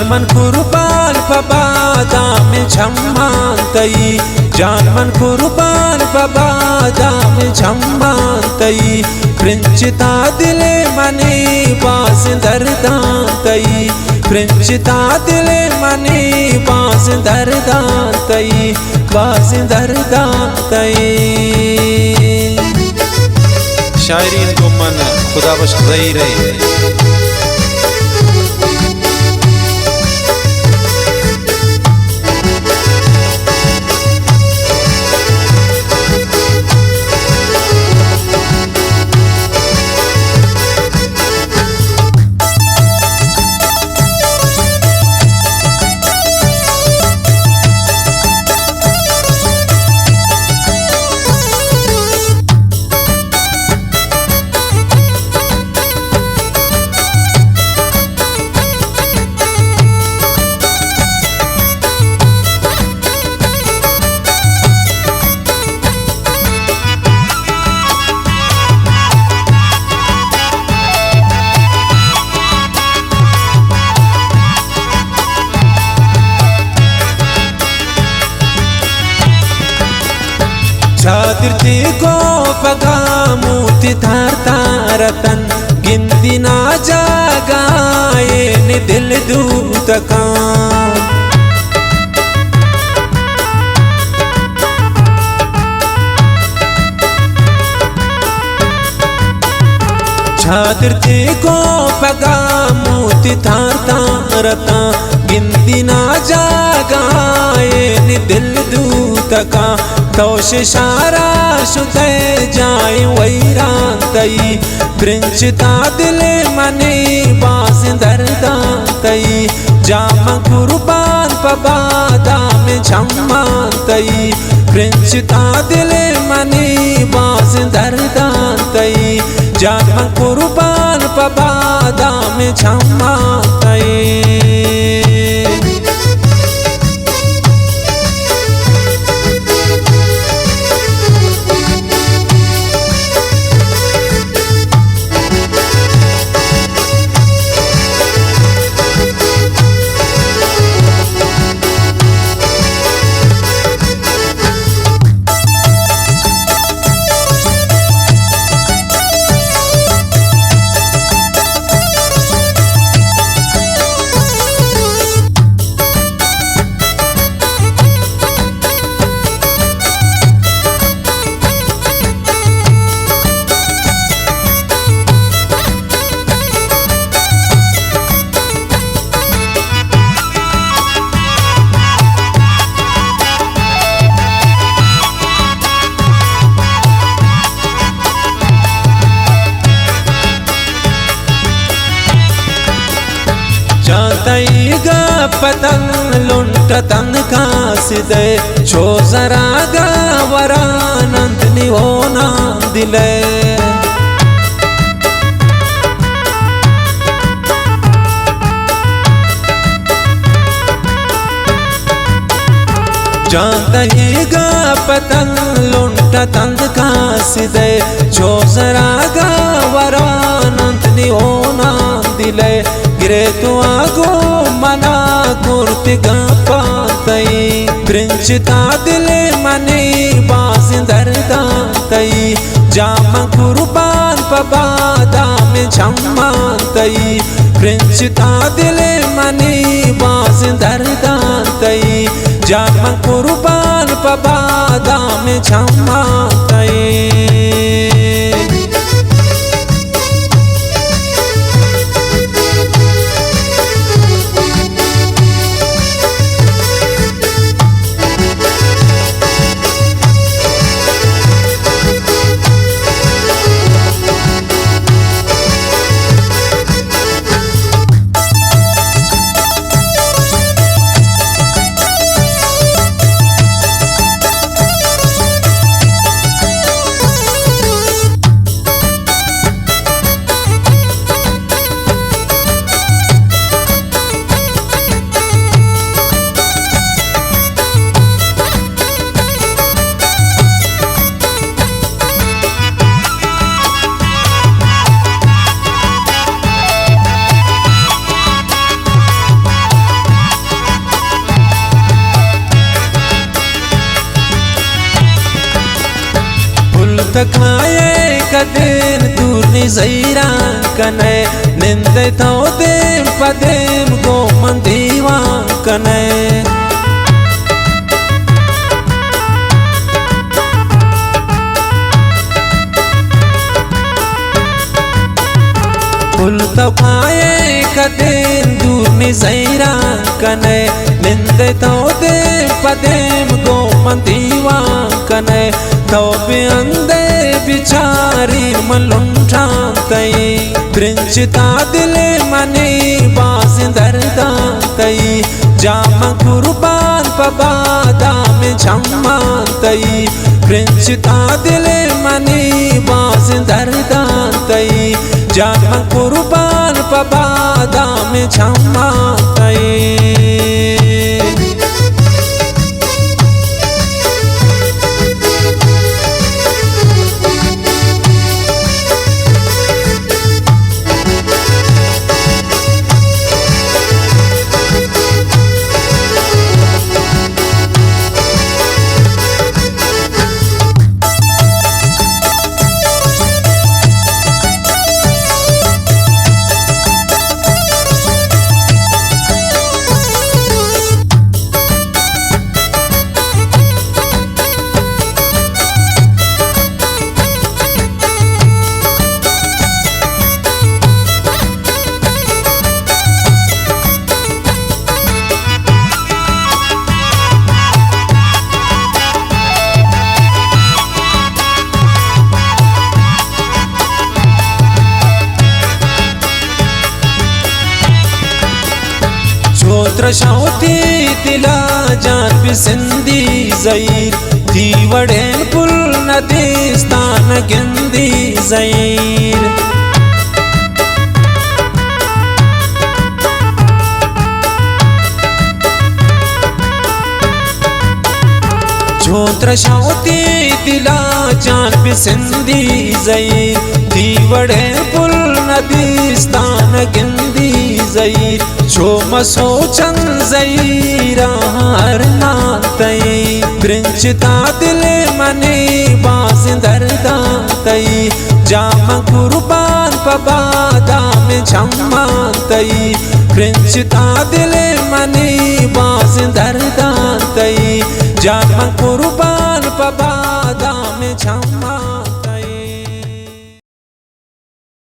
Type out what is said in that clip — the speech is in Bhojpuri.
मन कुर्बान पबादाम झम्मांतई जान मन कुर्बान पबादाम झम्मांतई प्रिंचिता दिले मने बास दर्दांतई प्रिंचिता दिले मने बास दर्दांतई बास दर्दांतई। शायरी इनको मन खुदा बख्श रही रही। छादिरती को पगामुति धारतारतन गिंदिना जागाए ने दिल दूतका छादिरती को पगामुति धारतारता गिंदिना जागाए ने दिल दूतका तोश शारा शुते जाए वैरांतई प्रिंचिता दिले मने बास दर्दांतई जाम कुर्बान पबादाम झम्मांतई प्रिंचिता दिले मने बास दर्दांतई जाम कुर्बान पबादाम झम्मांतई। जानतई गा पतंग लुंट तंग कासिदे छो जरा गा वरानंद निहोना दिले जानतई गा पतंग लुंट तंग कासिदे छो जरा गा वरानंद निहोना दिले गिरे तो आगो मना कुर्ति गपातई प्रिंचिता दिले मने बास दर्दांतई जाम कुर्बान पबादाम झम्मांतई प्रिंचिता दिले मने बास दर्दांतई जाम कुर्बान पबादाम झम्मांतई। takaye kaden durni zaira kane ninde thodem padem go mandiwa kane Pul takaye kaden durni zaira kane ninde thodem padem go mandiwa kane Taubi ande bichari malunjantai Princhita dile mani bazindardantai Jama kurban pabada me chammantai Princhita dile mani bazindardantai Jama kurban pabada me chammantai Trashauti tila jan bisindi zair Diwaden pul nadistan gindi zair Trashauti tila jan bisindi zair Diwaden pul nadistan gindi zair Choma sochan zaira harnatai Princhita dile mani bazindardantai Jama kurban pabada me chammantai Princhita dile mani bazindardantai Jama kurban pabada